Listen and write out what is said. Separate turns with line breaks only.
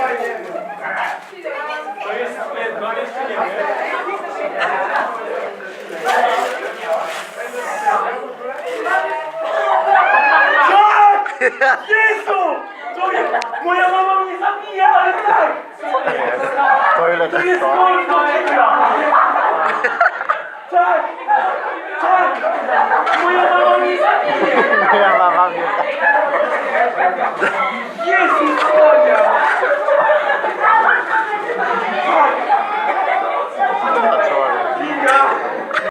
To jest jedno, jeszcze nie wiem. Tak! Jezu! Moja mama mnie zabija, ale tak!
To ile
To jest koń do ciebra! Tak! Tak! Moja mama mnie zabija!
Ja mam